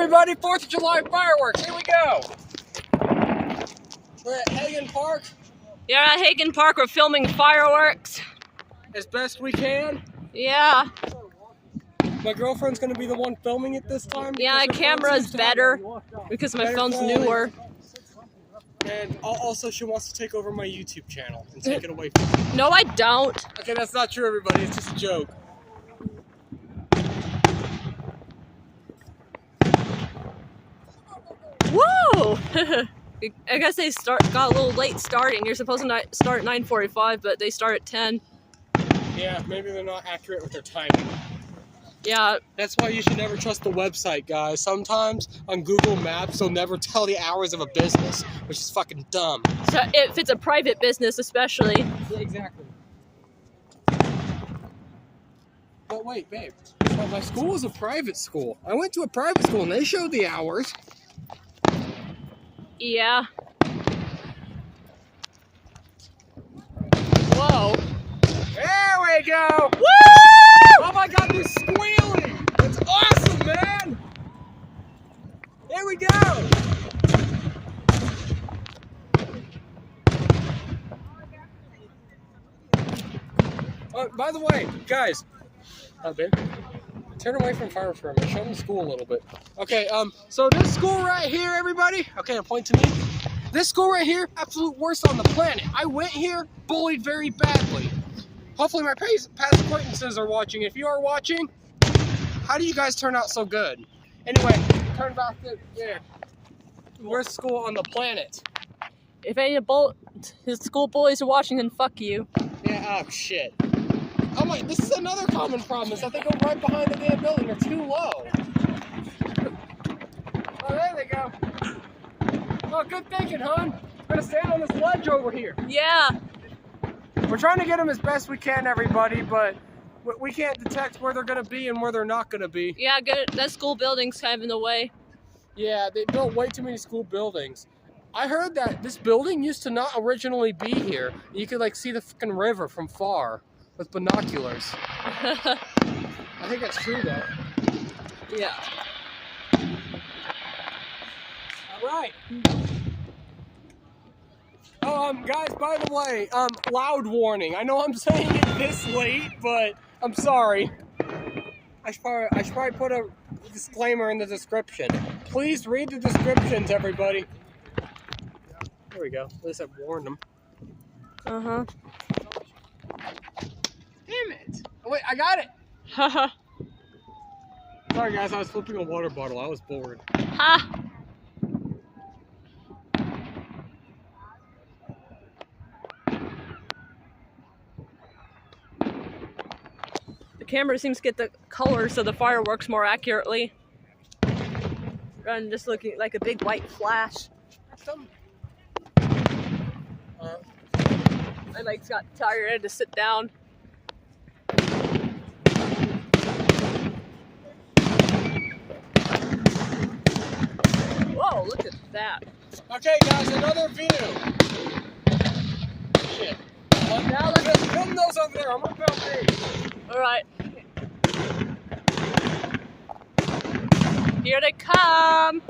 everybody, 4th of July fireworks, here we go! We're at Hagen Park. Yeah, at Hagen Park, we're filming fireworks. As best we can. Yeah. My girlfriend's gonna be the one filming it this time. Yeah, my camera's better because my phone's newer. And also she wants to take over my YouTube channel and take it away from me. No, I don't. Okay, that's not true, everybody, it's just a joke. Whoa! I guess they got a little late starting. You're supposed to start at 9:45, but they start at 10. Yeah, maybe they're not accurate with their timing. Yeah. That's why you should never trust the website, guys. Sometimes on Google Maps, they'll never tell the hours of a business, which is fucking dumb. So if it's a private business, especially. Yeah, exactly. But wait, babe. But my school was a private school. I went to a private school and they showed the hours. Yeah. Whoa. There we go! Woo! Oh my god, they're squealing! That's awesome, man! There we go! By the way, guys. Babe. Turn away from fire for a minute. Show them the school a little bit. Okay, so this school right here, everybody. Okay, point to me. This school right here, absolute worst on the planet. I went here, bullied very badly. Hopefully my past acquaintances are watching. If you are watching, how do you guys turn out so good? Anyway, turn back to there. Worst school on the planet. If any of his school bullies are watching, then fuck you. Yeah, oh shit. Oh my, this is another common problem, is that they go right behind the damn building. They're too low. Oh, there they go. Oh, good thinking, hon. I'm gonna stand on this ledge over here. Yeah. We're trying to get them as best we can, everybody, but we can't detect where they're gonna be and where they're not gonna be. Yeah, that school building's kind of in the way. Yeah, they built way too many school buildings. I heard that this building used to not originally be here. You could like see the fucking river from far with binoculars. I think that's true though. Yeah. All right. Oh, guys, by the way, loud warning. I know I'm saying it this late, but I'm sorry. I should probably put a disclaimer in the description. Please read the descriptions, everybody. There we go. At least I've warned them. Uh-huh. Damn it. Oh, wait, I got it. Haha. Sorry, guys, I was flipping a water bottle. I was bored. Ha! The camera seems to get the colors of the fireworks more accurately. Rather than just looking like a big white flash. My legs got tired, I had to sit down. Whoa, look at that. Okay, guys, another view. Shit. Now let's film those over there. I'm gonna film these. Alright. Here they come!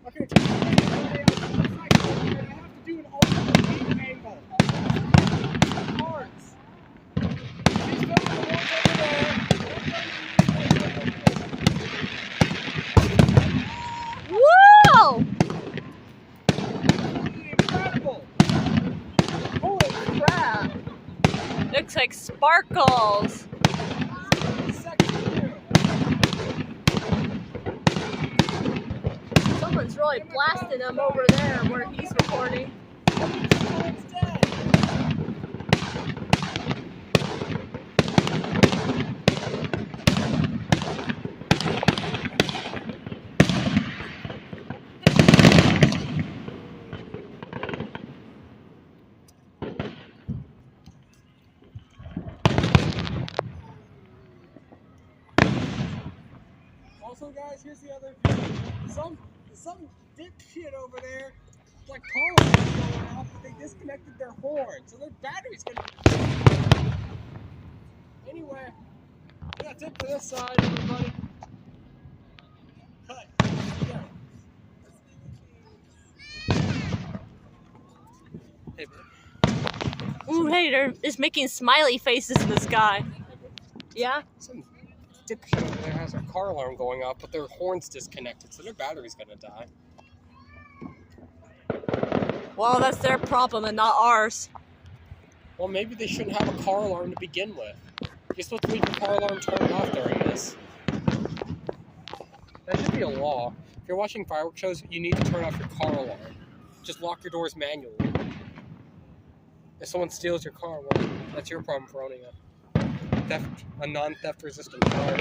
Okay, I have to do an alternate angle. Cards. He's filming the ones over there. Whoa! Incredible. Holy crap! Looks like sparkles! Someone's really blasting them over there where he's recording. Also, guys, here's the other view. Some dipshit over there, like car alarms going off, but they disconnected their horn, so their battery's gonna. Anyway, That's it for this side, everybody. Cut. Yeah. Hey, babe. Ooh, hey, they're just making smiley faces in the sky. Yeah? Some dipshit over there has their car alarm going off, but their horn's disconnected, so their battery's gonna die. Well, that's their problem and not ours. Well, maybe they shouldn't have a car alarm to begin with. You're supposed to leave your car alarm turned off during this. That should be a law. If you're watching fireworks shows, you need to turn off your car alarm. Just lock your doors manually. If someone steals your car, well, that's your problem for owning a non-theft resistant car.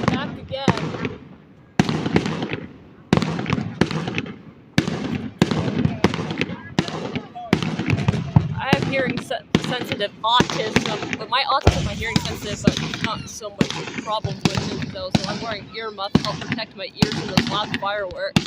Back again. I have hearing sensitive autism, but my autism, my hearing sensitive, but not so much problems with it though. So I'm wearing earmuffs to help protect my ears from those loud fireworks.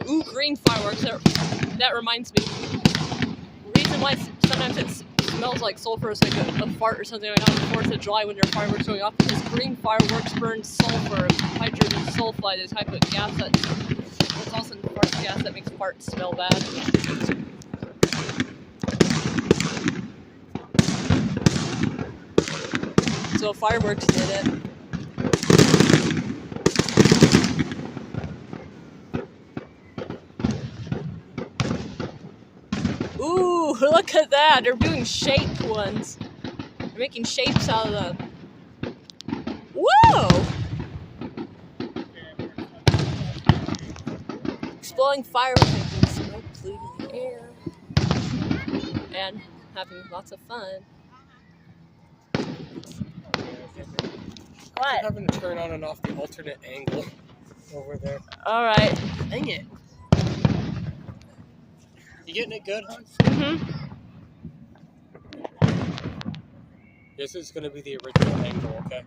Ooh, green fireworks. That reminds me. The reason why sometimes it smells like sulfur is like a fart or something like on the 4th of July when your fireworks going off, because green fireworks burn sulfur, hydrogen sulfide, a type of gas that's also the fart gas that makes farts smell bad. So fireworks did it. Ooh, look at that! They're doing shaped ones. They're making shapes out of the... Whoa! Exploding fireworks, making smoke polluting the air. And having lots of fun. I'm having to turn on and off the alternate angle over there. Alright. Dang it. You getting it good, hon? Mm-hmm. This is going to be the original angle, okay?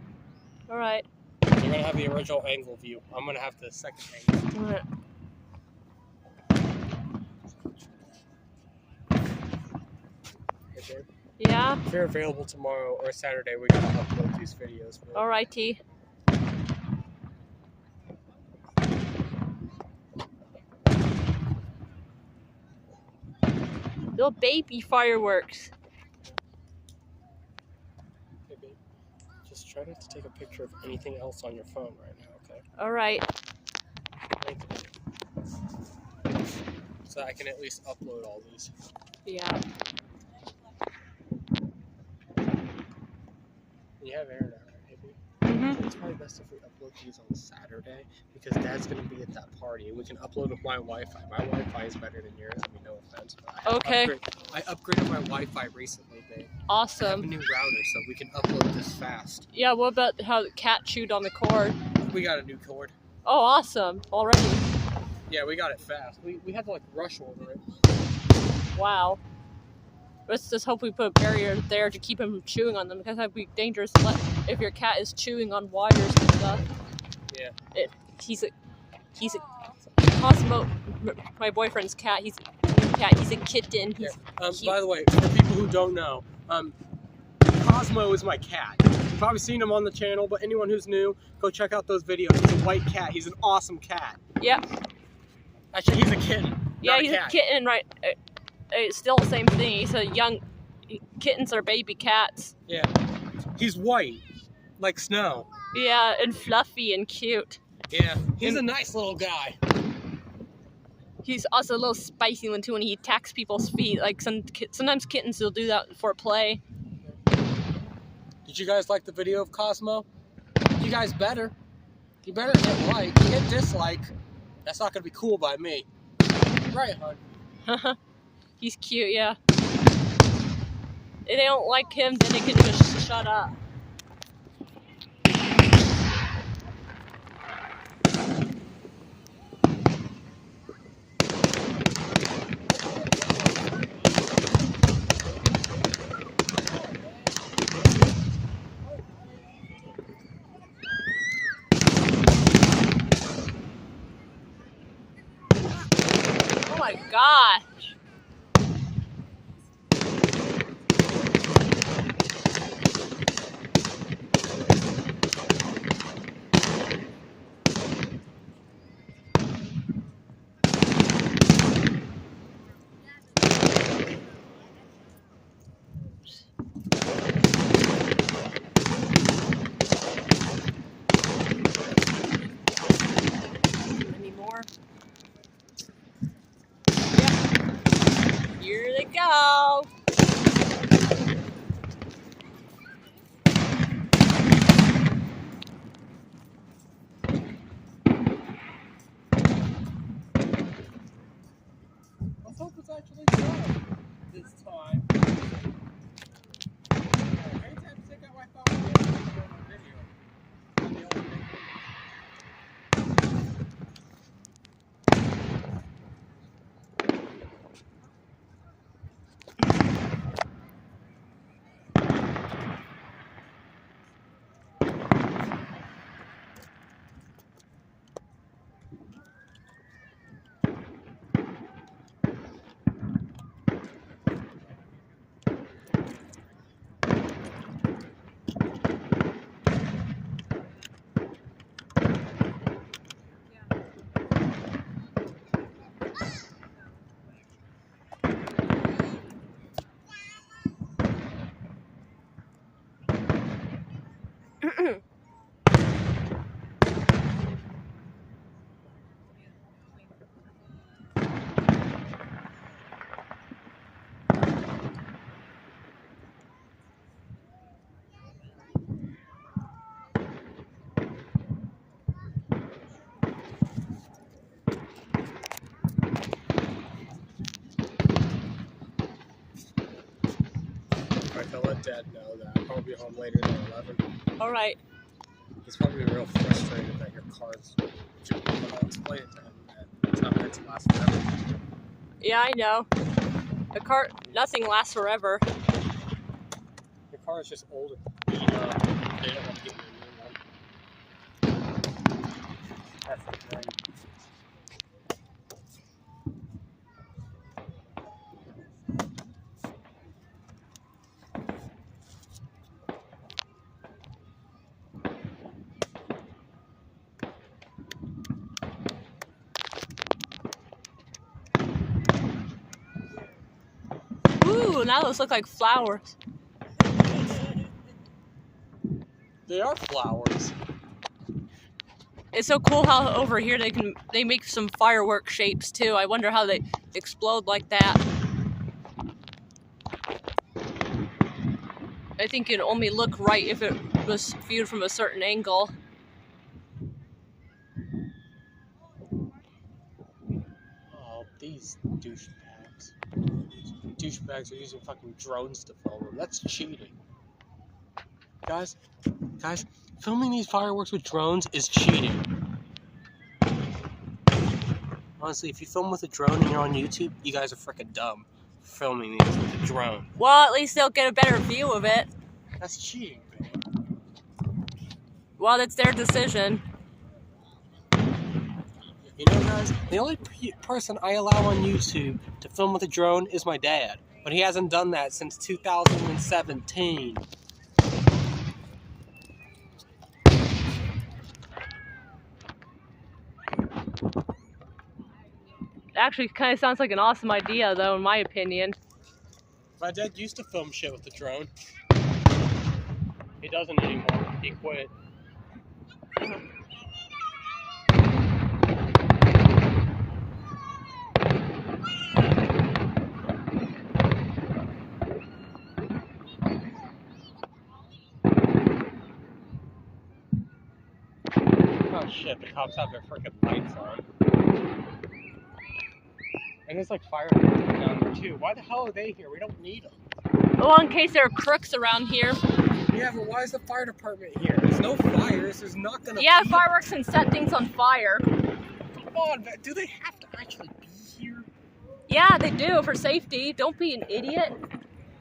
Alright. You're going to have the original angle view. I'm going to have the second angle. Alright. Hey, babe. Yeah? If you're available tomorrow or Saturday, we got to upload these videos. Alrighty. Little baby fireworks. Hey, babe. Just try not to take a picture of anything else on your phone right now, okay? Alright. Thank you. So I can at least upload all these. Yeah. You have internet, right, hey, babe? Mm-hmm. It's probably best if we upload these on Saturday because Dad's going to be at that party and we can upload with my Wi-Fi. My Wi-Fi is better than yours, I mean, no offense. But I upgraded my Wi-Fi recently, babe. I have a Awesome. new router so we can upload this fast. Yeah, what about how the cat chewed on the cord? We got a new cord. Oh, awesome. Already. Yeah, we got it fast. We had to like rush order it. Wow. Let's just hope we put a barrier there to keep him from chewing on them, because that'd be dangerous if your cat is chewing on wires and stuff. Yeah. He's a Cosmo, my boyfriend's cat. He's a kitten. He's cute. By the way, for people who don't know, Cosmo is my cat. You've probably seen him on the channel, but anyone who's new, go check out those videos. He's a white cat. He's an awesome cat. Yep. Actually, he's a kitten. Yeah, he's a kitten, right? It's still the same thing. He's a young... Kittens are baby cats. Yeah. He's white, like snow. Yeah, and fluffy and cute. Yeah. He's a nice little guy. He's also a little spicy one too when he attacks people's feet. Like sometimes kittens will do that for play. Did you guys like the video of Cosmo? Did you guys better. You better hit like. Hit dislike. That's not gonna be cool by me. Right, hon? He's cute, yeah. If they don't like him, then they can just shut up. Oh my gosh. Any more? Yep. Here they go. Let's hope it's actually done this time. Anytime you take out my phone, I'm going to video. Alright, I'll let Dad know that I'll probably be home later than 11. Alright. He's probably real frustrated that your car's jumping. I'll explain it to him that it's not meant to last forever. Yeah, I know. The car, nothing lasts forever. Your car is just old and beat up. They don't want to get you a new one. That's the thing. Ooh, now those look like flowers. They are flowers. It's so cool how over here they make some firework shapes too. I wonder how they explode like that. I think it'd only look right if it was viewed from a certain angle. Oh, these douchebags. Douchebags are using fucking drones to film them. That's cheating. Guys, filming these fireworks with drones is cheating. Honestly, if you film with a drone and you're on YouTube, you guys are freaking dumb. Filming these with a drone. Well, at least they'll get a better view of it. That's cheating, man. Well, that's their decision. You know, guys, the only person I allow on YouTube to film with a drone is my dad. But he hasn't done that since 2017. Actually, kind of sounds like an awesome idea, though, in my opinion. My dad used to film shit with the drone. He doesn't anymore. He quit. Shit, the cops have their freaking lights on. And there's like fire down there too. Why the hell are they here? We don't need them. Well, in case there are crooks around here. Yeah, but why is the fire department here? There's no fires. There's not gonna. Yeah, be fireworks can set things on fire. Come on, do they have to actually be here? Yeah, they do for safety. Don't be an idiot.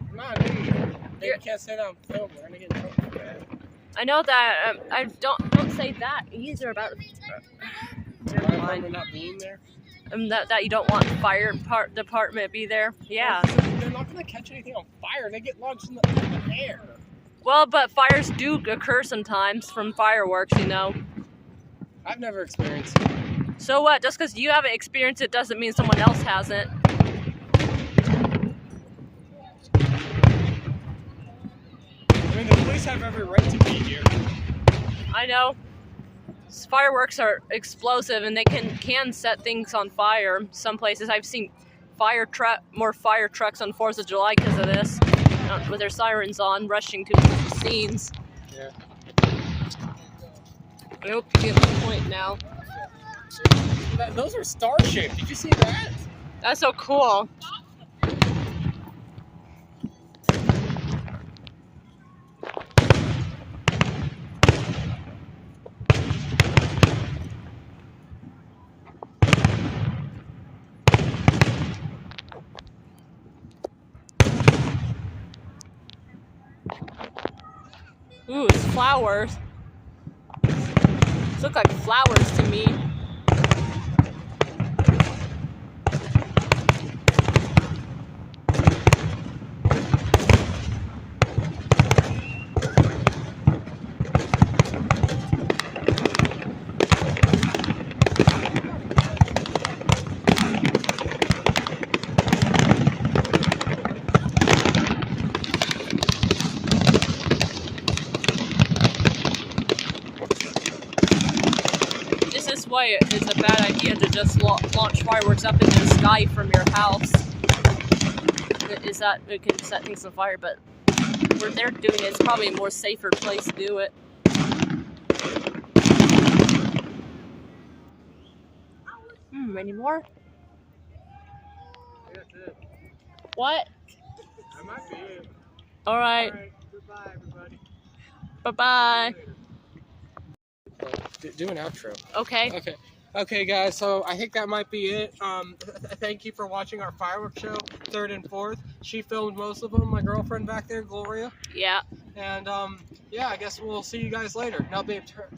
I'm not an idiot. They can't say that on film. We're gonna get in trouble for that. I know that. I don't say that either about. Fire department not being there. That you don't want fire department to be there. Yeah. They're not gonna catch anything on fire. They get launched in the air. Well, but fires do occur sometimes from fireworks, you know. I've never experienced it. So what? Just because you haven't experienced it doesn't mean someone else hasn't. I mean, the police have every right to be here. I know. Fireworks are explosive and they can set things on fire. Some places I've seen more fire trucks on 4th of July because of this, with their sirens on, rushing to the scenes. Yeah. I hope you get the point now. Those are star-shaped. Did you see that? That's so cool. Ooh, it's flowers. These look like flowers to me. Why it's a bad idea to just launch fireworks up into the sky from your house. Is that it can set things on fire, but where they're doing it, it's probably a more safer place to do it. Any more? That's it. What? That might be it. All right. Goodbye, everybody. Bye-bye. Do an outro. Okay. Okay, guys. So I think that might be it. Thank you for watching our fireworks show, 3rd and 4th. She filmed most of them. My girlfriend back there, Gloria. Yeah. And yeah, I guess we'll see you guys later. Now, babe, turn